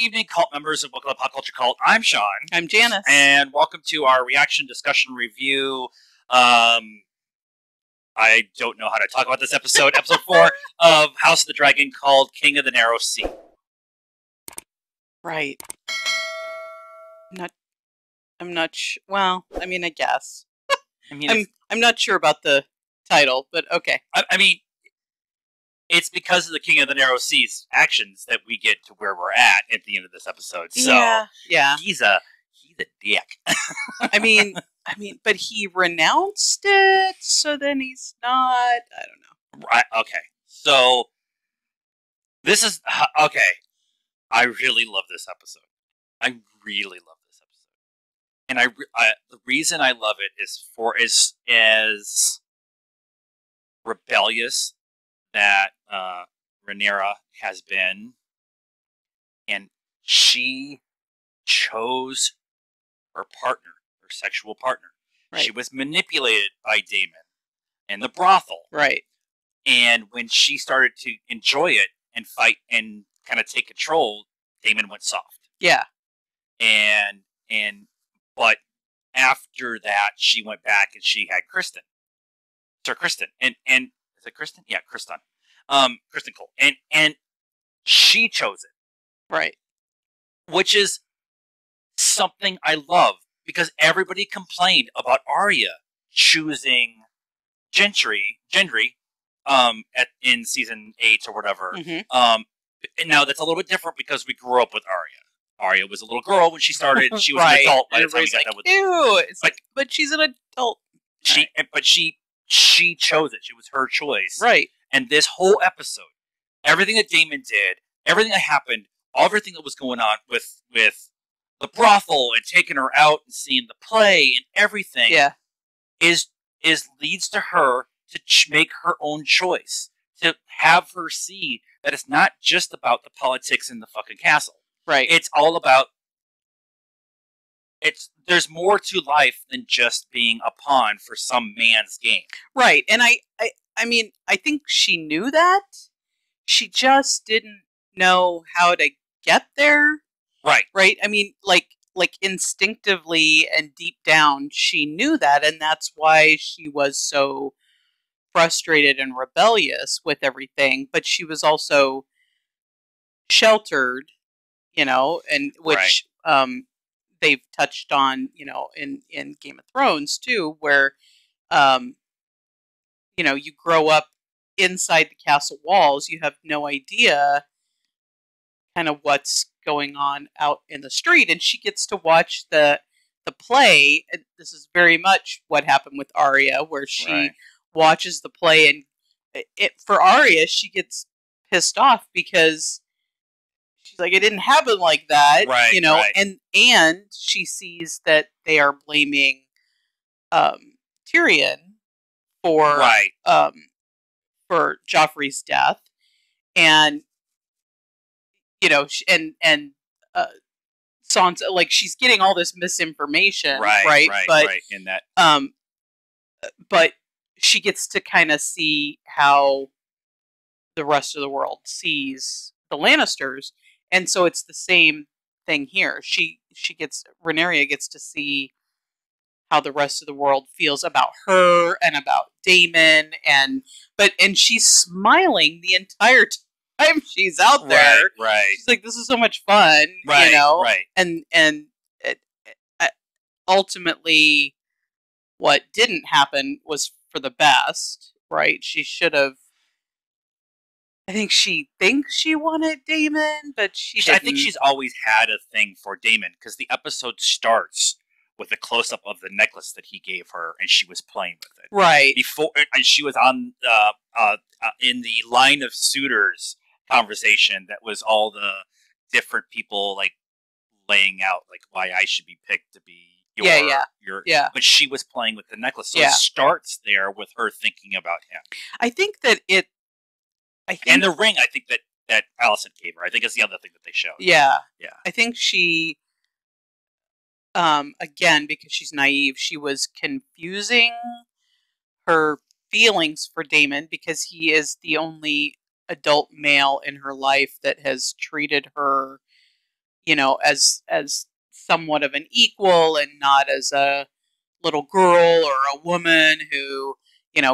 evening, cult members of Book Club Pop Culture Cult. I'm Sean. I'm Janice. And welcome to our reaction, discussion, review. I don't know how to talk about this episode, episode 4 of House of the Dragon, called King of the Narrow Sea. Right. I'm not sure. Well, I mean, I guess. I'm not sure about the title, but okay. I mean, it's because of the King of the Narrow Sea's actions that we get to where we're at the end of this episode. So yeah. He's a dick. I mean, but he renounced it, so then he's not. I don't know. Right. Okay. So this is okay. I really love this episode. I really love this episode, and the reason I love it is as rebellious that Rhaenyra has been, and she chose her partner, her sexual partner. Right. She was manipulated by Daemon and the brothel. Right. And when she started to enjoy it and fight and kind of take control, Daemon went soft. Yeah. But after that, she went back and she had Kristen. Sir Kristen. And is it Kristen? Yeah, Kristen. Kristen Cole. And she chose it. Right. Which is something I love, because everybody complained about Arya choosing Gendry in season 8 or whatever. Mm-hmm. And now that's a little bit different because we grew up with Arya. Arya was a little girl when she started. She was right. an adult by the time we got done with ew. It's like, but she's an adult. She chose it. It was her choice. Right. And this whole episode, everything that Daemon did, everything that happened, everything that was going on with the brothel and taking her out and seeing the play and everything, is leads to her to make her own choice, to have her see that it's not just about the politics in the fucking castle. Right. It's all about there's more to life than just being a pawn for some man's game. Right. And I mean, I think she knew that. She just didn't know how to get there. Right. Right. I mean, like instinctively and deep down, she knew that, and that's why she was so frustrated and rebellious with everything. But she was also sheltered, and which they've touched on, in Game of Thrones too, where you grow up inside the castle walls, you have no idea kind of what's going on out in the street, and she gets to watch the play. This is very much what happened with Arya, where she watches the play, and for Arya, she gets pissed off because she's like, it didn't happen like that, and she sees that they are blaming Tyrion for Joffrey's death, and Sansa, like, she's getting all this misinformation, but in that, but she gets to kind of see how the rest of the world sees the Lannisters, and so it's the same thing here. Rhaenyra gets to see how the rest of the world feels about her and about Daemon, and she's smiling the entire time she's out there. Right. She's like, this is so much fun, and ultimately what didn't happen was for the best, right? She should have, I think she thinks she wanted Daemon, but she didn't. I think she's always had a thing for Daemon, because the episode starts with a close-up of the necklace that he gave her, and she was playing with it. Right. And she was on in the line of suitors conversation that was all the different people, like, laying out, like, why I should be picked to be your. But she was playing with the necklace, so it starts there with her thinking about him. I think that and the ring, I think that Alicent gave her, I think is the other thing that they showed. Yeah. I think she, again, because she's naive, she was confusing her feelings for Daemon, because he is the only adult male in her life that has treated her, as somewhat of an equal and not as a little girl or a woman who,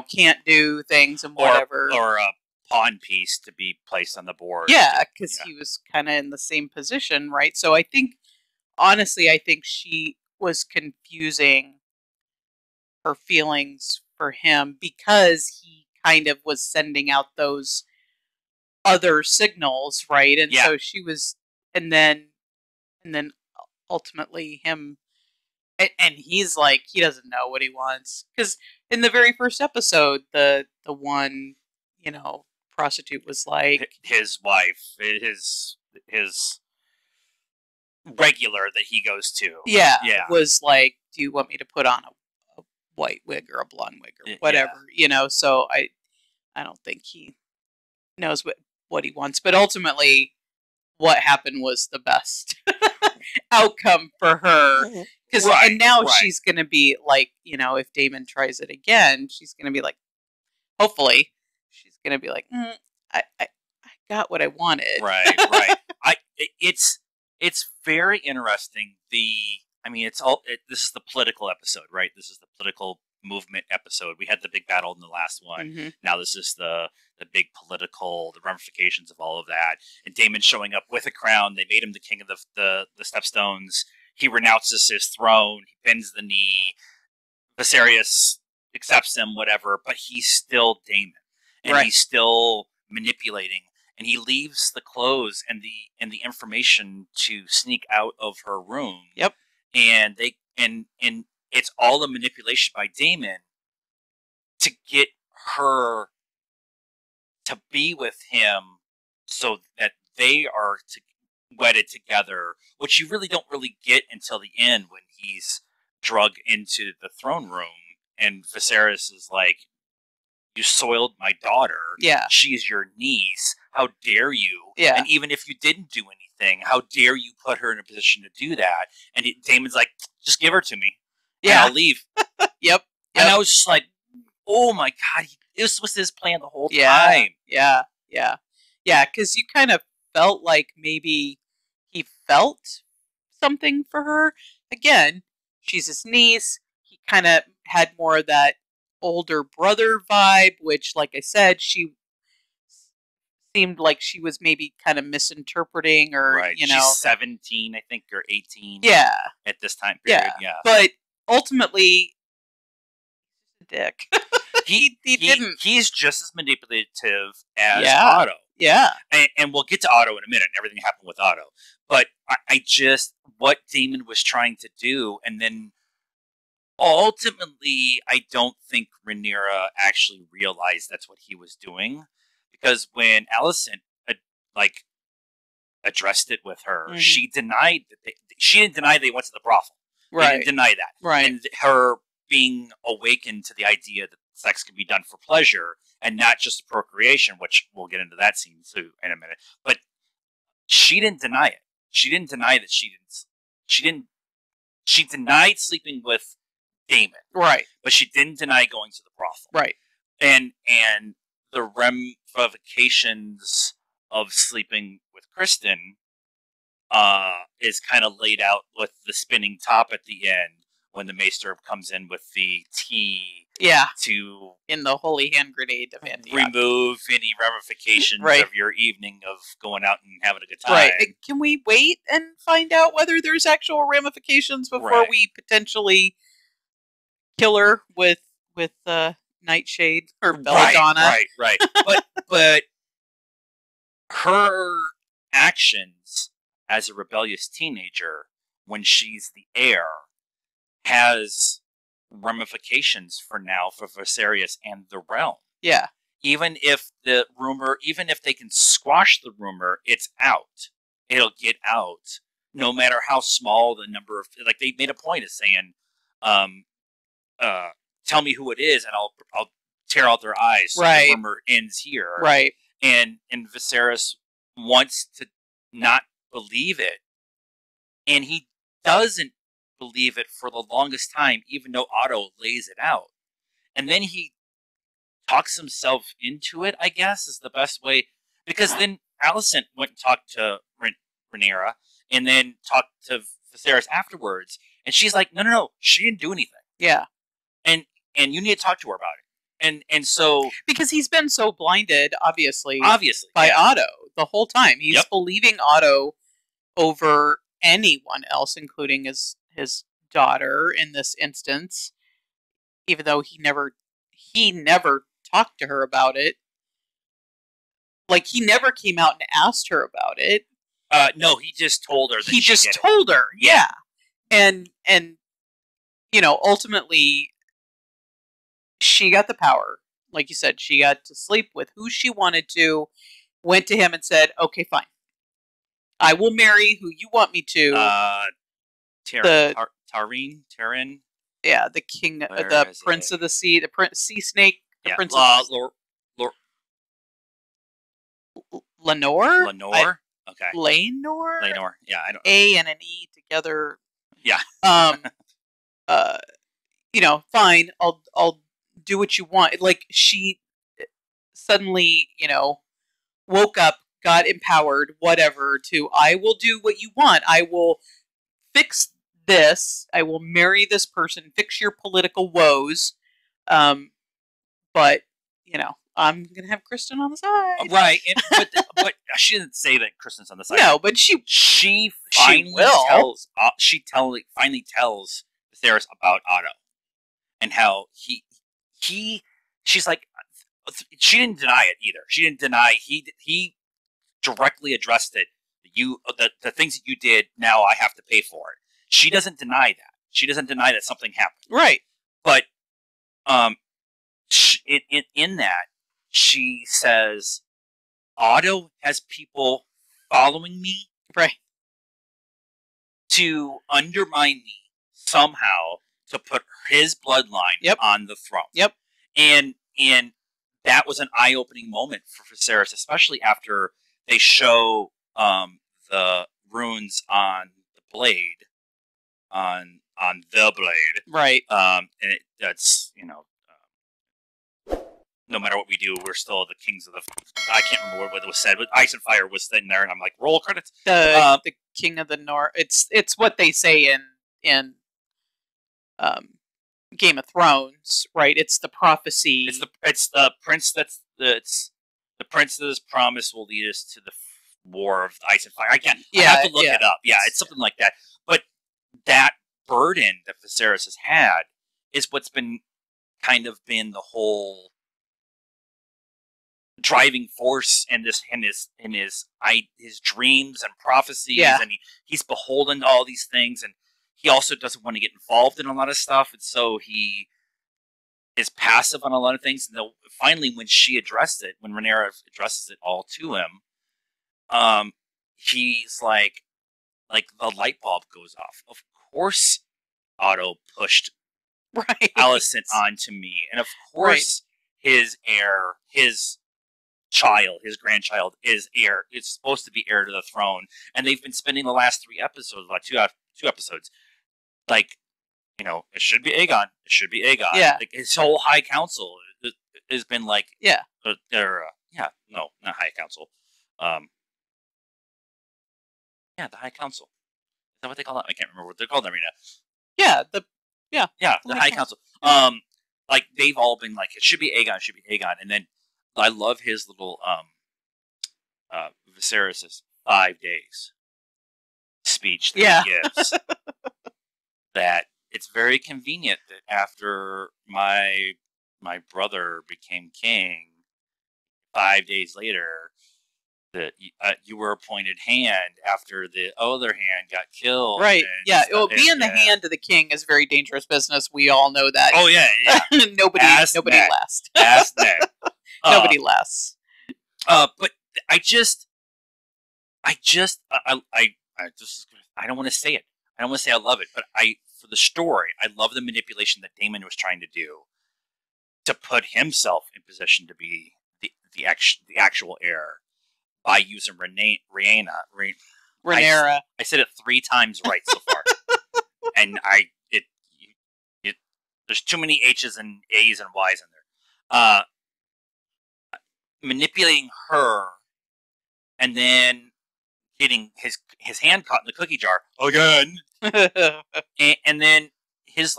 can't do things and whatever. Or a pawn piece to be placed on the board. Yeah, because he was kind of in the same position, right? So I think, honestly, she was confusing her feelings for him because he kind of was sending out those other signals, right? And so she was, and then ultimately him, and he's like, he doesn't know what he wants, because in the very first episode, the one, prostitute was like, his wife, his regular that he goes to, was like, do you want me to put on a white wig or a blonde wig or whatever, so I don't think he knows what he wants, but ultimately what happened was the best outcome for her, because and now she's going to be like, if Damon tries it again, she's going to be like, hopefully she's going to be like, I got what I wanted. Right. It's very interesting. This is the political episode, right? This is the political movement episode. We had the big battle in the last one. Mm-hmm. Now this is the big political, the ramifications of all of that. And Damon showing up with a crown. They made him the king of the Stepstones. He renounces his throne. He bends the knee. Viserys accepts him, whatever, but he's still Damon. And he's still manipulating. And he leaves the clothes and the information to sneak out of her room. Yep. And it's all the manipulation by Damon to get her to be with him so that they are wedded together, which you really don't really get until the end when he's drugged into the throne room and Viserys is like, you soiled my daughter. Yeah. She's your niece. How dare you? Yeah. And even if you didn't do anything, how dare you put her in a position to do that? And Damon's like, just give her to me. Yeah. And I'll leave. Yep. And I was just like, oh my God, this was his plan the whole time. Yeah. Because you kind of felt like maybe he felt something for her. Again, she's his niece. He kind of had more of that older brother vibe, which, like I said, she seemed like she was maybe kind of misinterpreting, or she's 17, I think, or 18. Yeah, at this time period. Yeah. But ultimately, dick. he didn't. He's just as manipulative as Otto. Yeah, and we'll get to Otto in a minute. And everything happened with Otto, but I just what Damon was trying to do, and then. Ultimately, I don't think Rhaenyra actually realized that's what he was doing, because when Alicent addressed it with her, mm-hmm. she denied that she didn't deny they went to the brothel. Right, they didn't deny that. Right, and her being awakened to the idea that sex can be done for pleasure and not just procreation, which we'll get into that scene too in a minute. But she didn't deny it. She didn't deny that she didn't. She denied sleeping with Damon, right? But she didn't deny going to the brothel, right? And the ramifications of sleeping with Kristen is kind of laid out with the spinning top at the end when the Maester comes in with the tea. Yeah, to in the holy hand grenade of Antioch. Remove any ramifications of your evening of going out and having a good time. Right. Can we wait and find out whether there's actual ramifications before we potentially kill her with Nightshade or Belladonna? Right. but her actions as a rebellious teenager when she's the heir has ramifications for Viserys and the realm. Yeah. Even if they can squash the rumor, it's out. It'll get out, no matter how small the number of. Like they made a point of saying, "Tell me who it is, and I'll tear out their eyes." So the rumor ends here. Right. And Viserys wants to not believe it, and he doesn't believe it for the longest time, even though Otto lays it out. And then he talks himself into it, I guess, is the best way. Because then Alicent went and talked to Rhaenyra, and then talk to Viserys afterwards, and she's like, no, she didn't do anything. Yeah, and you need to talk to her about it, and so because he's been so blinded, obviously by yeah. Otto the whole time. He's Yep. believing Otto over anyone else, including his daughter in this instance, even though he never talked to her about it. Like, he never came out and asked her about it. No, he just told her. That he just told her, yeah. And you know, ultimately, she got the power. Like you said, she got to sleep with who she wanted to. Went to him and said, "Okay, fine. I will marry who you want me to." Taryn. Yeah, the king, the prince of the sea, the sea snake, the prince of Lenore. Okay. Laenor. Yeah, I don't. A and an E together. Yeah. You know, fine. I'll do what you want. Like, she suddenly, you know, woke up, got empowered, whatever. To, I will do what you want. I will fix this. I will marry this person. Fix your political woes. But you know, I'm gonna have Kristen on the side, right? But she didn't say that Kristen's on the side. No, but she finally tells Viserys about Otto and how she's like, she didn't deny it either. She didn't deny he directly addressed it. The things that you did, now I have to pay for it. She doesn't deny that. She doesn't deny that something happened. Right. But in that, she says, Otto has people following me, right, to undermine me somehow, to put his bloodline on the throne. Yep. And that was an eye-opening moment for Viserys, especially after they show the runes on the blade, on the blade, right? And that's, you know, no matter what we do, we're still the kings of the. I can't remember what was said, but Ice and Fire was sitting there, and I'm like, roll credits. The King of the North. It's what they say in Game of Thrones, right? It's the prophecy. It's the prince that's the prince that is promised will lead us to the war of Ice and Fire. I have to look it up. Yeah, it's something like that. But that burden that Viserys has had is what's been kind of been the whole driving force in his dreams and prophecies, and he's beholden to all these things, and he also doesn't want to get involved in a lot of stuff, and so he is passive on a lot of things. And finally, when she addressed it, when Rhaenyra addresses it all to him, he's like the light bulb goes off. Of course, Otto pushed Alicent onto me, and of course, his heir, his grandchild is supposed to be heir to the throne, and they've been spending the last 3 episodes, like two episodes, like, you know, it should be Aegon. It should be Aegon. Yeah. Like, his whole High Council has been like, no, not High Council. The High Council. Is that what they call it? I can't remember what they're called every now. Yeah, the High Council. Like, they've all been like, it should be Aegon. It should be Aegon, and then. I love his little Viserys' 5 days speech that he gives. That it's very convenient that after my brother became king, 5 days later, that you were appointed hand after the other hand got killed. Right. Yeah. Well, being the hand of the king is very dangerous business. We all know that. Oh yeah. Nobody lasts. Ask Ned. Nobody lasts. But I don't want to say it. I don't want to say I love it, but for the story, I love the manipulation that Daemon was trying to do to put himself in position to be the actual heir by using Rhaenyra. I said it 3 times right so far, and there's too many H's and A's and Y's in there. Manipulating her, and then getting his hand caught in the cookie jar again, and then his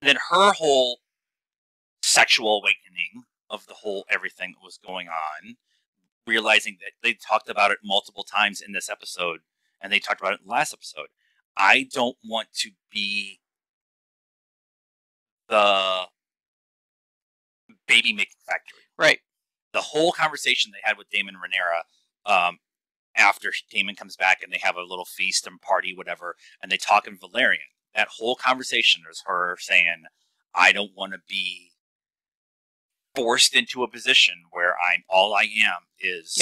then her whole sexual awakening of the whole everything that was going on, realizing that they talked about it multiple times in this episode, and they talked about it in the last episode. I don't want to be the baby making factory. Right. The whole conversation they had with Daemon and Rhaenyra, after Daemon comes back and they have a little feast and party, whatever, and they talk in Valerian. That whole conversation is her saying, I don't want to be forced into a position where all I am is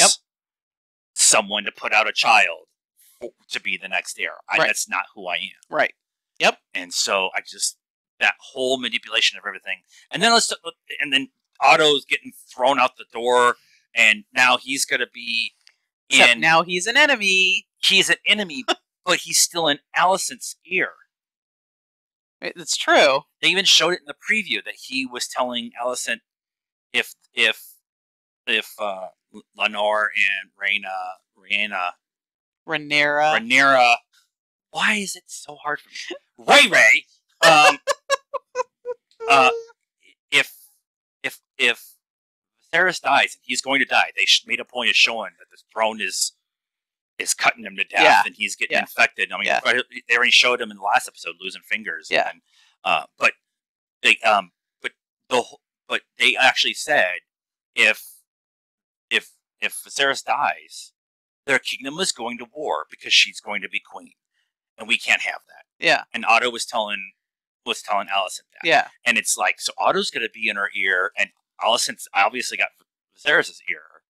someone to put out a child to be the next heir. That's not who I am. Right. Yep. And so that whole manipulation of everything, and then Otto's getting thrown out the door, and now he's going to be Except now he's an enemy. He's an enemy, but he's still in Alicent's ear. That's true. They even showed it in the preview that he was telling Alicent if Lenore and Rhaenyra. Why is it so hard for me? Ray. If Viserys dies, and he's going to die, they made a point of showing that this throne is cutting him to death, and he's getting infected. I mean, they already showed him in the last episode losing fingers. Yeah. But they actually said if Viserys dies, their kingdom is going to war because she's going to be queen, and we can't have that. Yeah. And Otto was telling Alicent that. Yeah. And it's like, so Otto's going to be in her ear, and Alicent's obviously got Viserys' ear.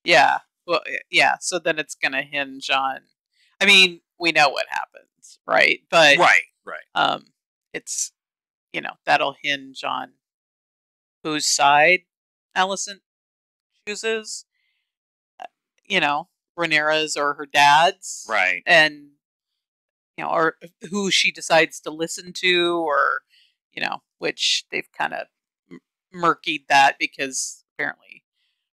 Yeah. Well, yeah. So then it's going to hinge on. I mean, we know what happens, right? But right. It's that'll hinge on whose side Alicent chooses. Rhaenyra's or her dad's, right? And or who she decides to listen to, or which they've kind of murkied that because apparently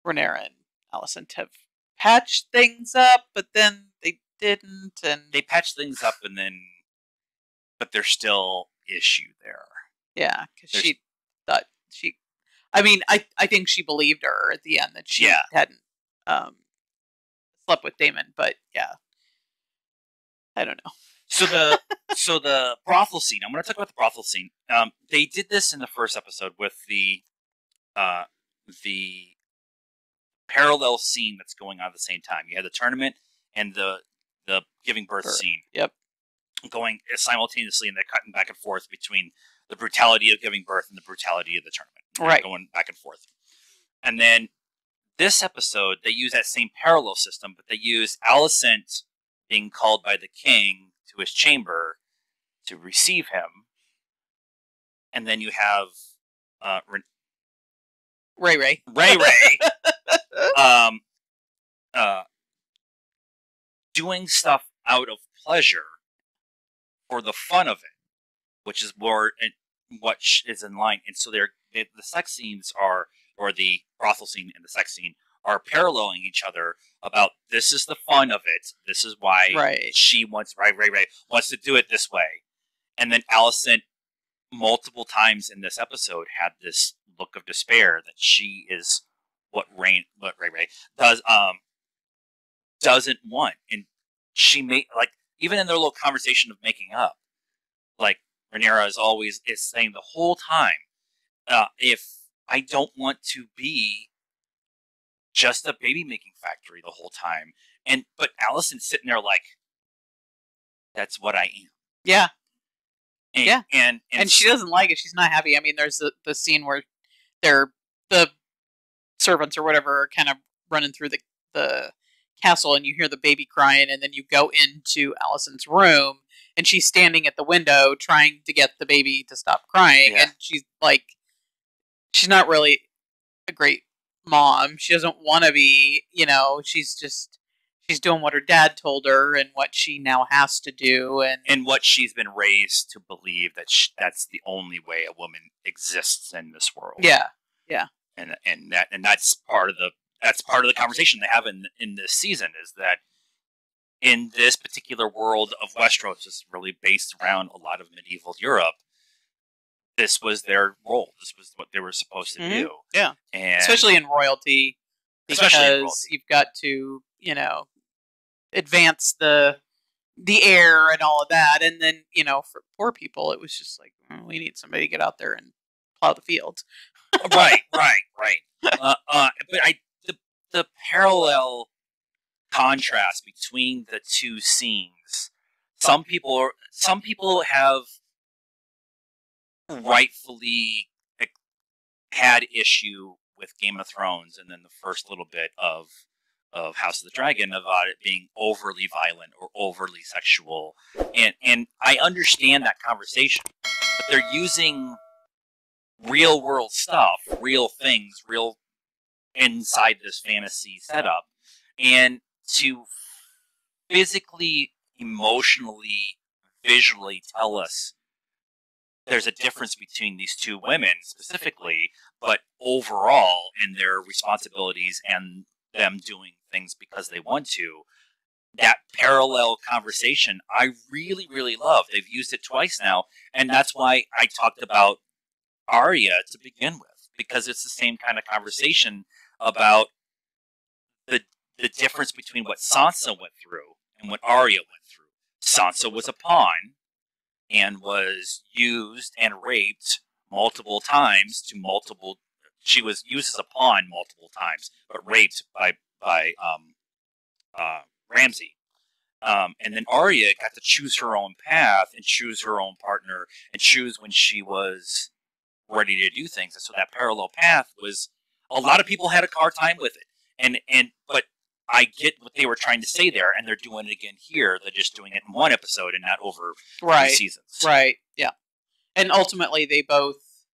Rhaenyra and Alicent have patched things up, but then they didn't, and they patched things up, but there's still issue there. Yeah, because she thought she. I mean, I think she believed her at the end that she hadn't slept with Daemon, but I don't know. So the brothel scene. I'm going to talk about the brothel scene. They did this in the first episode with the parallel scene that's going on at the same time. You had the tournament and the giving birth scene. Yep. Going simultaneously, and they're cutting back and forth between the brutality of giving birth and the brutality of the tournament. Right. Going back and forth. And then this episode, they use that same parallel system, but they use Alicent being called by the king to his chamber to receive him. And then you have Ray. Doing stuff out of pleasure for the fun of it, which is more what is in line. And so the sex scenes or the brothel scene and the sex scene are paralleling each other about this is the fun of it. This is why she wants, Ray wants to do it this way. And then Alicent multiple times in this episode had this look of despair that she is what Ray doesn't want. And she made, even in their little conversation of making up, Rhaenyra is saying the whole time, if I don't want to be just a baby making factory the whole time. But Alicent's sitting there that's what I am. Yeah. And she doesn't like it. She's not happy. I mean, there's the scene where the servants or whatever are kind of running through the castle, and you hear the baby crying, and then you go into Alicent's room, and she's standing at the window trying to get the baby to stop crying, and she's not really a great mom. She doesn't want to be, she's doing what her dad told her and what she now has to do, and what she's been raised to believe that that's the only way a woman exists in this world. Yeah. And that's part of the conversation they have in this season, is that in this particular world of Westeros, is really based around a lot of medieval Europe. This was their role. This was what they were supposed to do. Yeah, and especially in royalty, because you've got to, advance the air and all of that, and then for poor people, it was just like, we need somebody to get out there and plow the fields. right. But the parallel contrast between the two scenes. Some people have rightfully had issue with Game of Thrones, and then the first little bit of House of the Dragon, about it being overly violent or overly sexual, and I understand that conversation, but they're using real world stuff, real things, real inside this fantasy setup, and to physically, emotionally, visually tell us there's a difference between these two women specifically, but overall in their responsibilities and them doing things because they want to. That parallel conversation, I really, really love. They've used it twice now, and that's why I talked about Arya to begin with, because it's the same kind of conversation about the difference between what Sansa went through and what Arya went through. Sansa was a pawn and was used and raped multiple times she was used as a pawn multiple times, but raped by Ramsay. And then Arya got to choose her own path and choose her own partner and choose when she was ready to do things. And so that parallel path was, a lot of people had a hard time with it. But I get what they were trying to say there, and they're doing it again here. They're just doing it in one episode and not over 3 seasons. Right, yeah. And ultimately, they both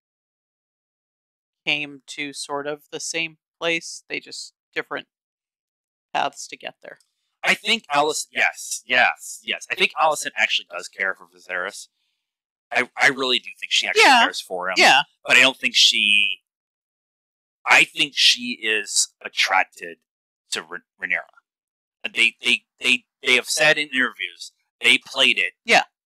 came to sort of the same place. They just different paths to get there. I think Alicent, yes. I think Alicent actually does care for Viserys. I really do think she actually cares for him. Yeah. But I don't think I think she is attracted to Rhaenyra. They have said in interviews they played it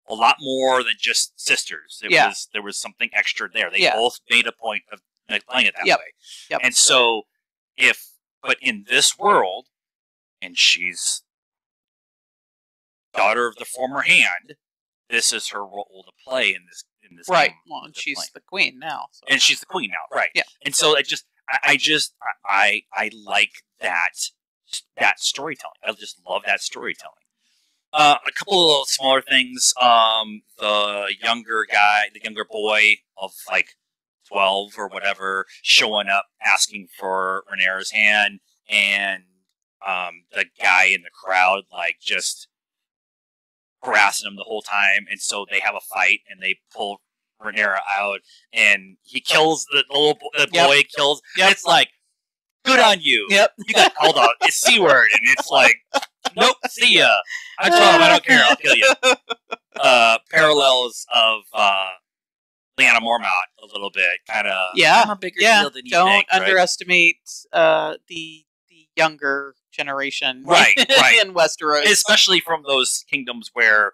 a lot more than just sisters. There was something extra there. They both made a point of playing it that way. Yep. And so but in this world, and she's daughter of the former hand, this is her role to play in this right. Game. Well, and she's the queen now. So. And she's the queen now, right? Yeah. And so I like that storytelling. I just love that storytelling. A couple of little smaller things. The younger boy of like 12 or whatever, showing up asking for Rhaenyra's hand, and the guy in the crowd like just harassing him the whole time, and so they have a fight and they pull Rhaenyra out, and he kills the boy. Kills. Yep. It's like, good on you. Yep. You got called out a C word, and it's like, nope, see ya. I'm 12. I don't care. I'll kill you. Parallels of Lyanna Mormont a little bit, kind of. Yeah. I'm a bigger deal than you don't think, underestimate the younger generation, right, in Westeros, especially from those kingdoms where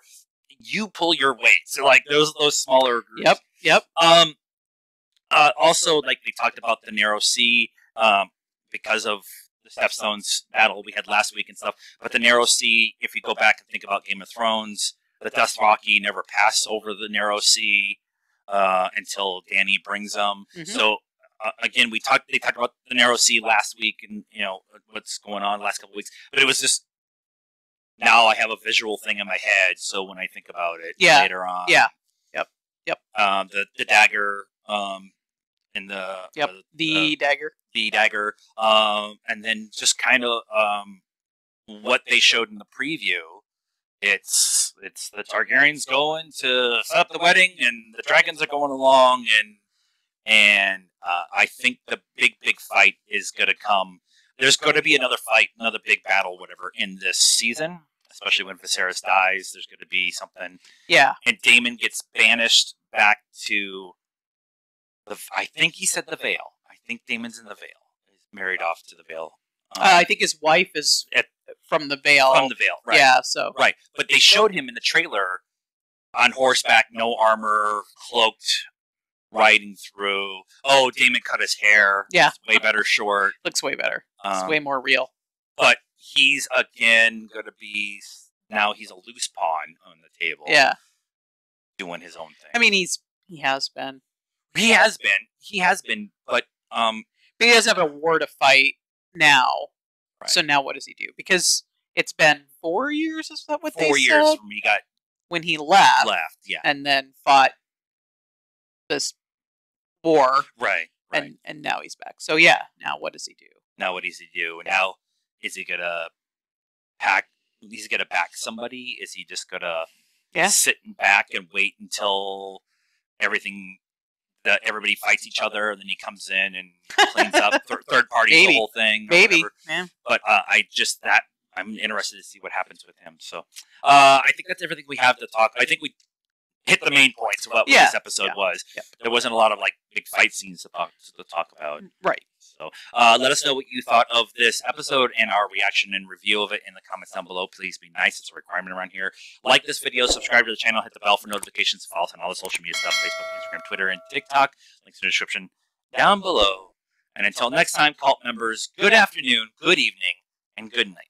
you pull your weight. So like those smaller groups. Yep. Also, like they talked about the Narrow Sea, because of the Stepstones battle we had last week and stuff. But the Narrow Sea, if you go back and think about Game of Thrones, the Dothraki never pass over the Narrow Sea until Dany brings them. Mm-hmm. So again, they talked about the Narrow Sea last week, and what's going on the last couple of weeks. But it was just, now I have a visual thing in my head, so when I think about it later on, the dagger, and the dagger, and then just kind of what they showed in the preview. It's the Targaryens going to set up the wedding, and the dragons are going along, and I think the big fight is going to come. There's going to be another fight, another big battle, whatever, in this season, especially when Viserys dies. There's going to be something. Yeah. And Daemon gets banished back to I think he said the Vale. I think Daemon's in the Vale. He's married off to the Vale. I think his wife is at from the veil. From the veil, right? Yeah, so right. But they showed him in the trailer on horseback, no armor, cloaked, riding through. Oh, Damon cut his hair. Yeah, it's way better short. Looks way better. It's way more real. But he's again going to be now. He's a loose pawn on the table. Yeah, doing his own thing. I mean, he has been. He has been, but he doesn't have a war to fight now. Right. So now what does he do? Because it's been 4 years. Is that what they said? 4 years from when he left. Yeah, and then fought this war. Right. And now he's back. So yeah, now what does he do? Now what does he do? Now is he gonna pack? He's gonna back somebody? Is he just gonna sit back and wait until everybody fights each other, and then he comes in and cleans up third party the whole thing? Maybe. Yeah. But I'm interested to see what happens with him. So I think that's everything we have to talk. I think we hit the main points of what this episode was. Yep. There wasn't a lot of big fight scenes to talk about. Right. So let us know what you thought of this episode and our reaction and review of it in the comments down below. Please be nice. It's a requirement around here. Like this video, subscribe to the channel, hit the bell for notifications, follow us on all the social media stuff, Facebook, Instagram, Twitter, and TikTok. Links in the description down below. And until next time, cult members, good afternoon, good evening, and good night.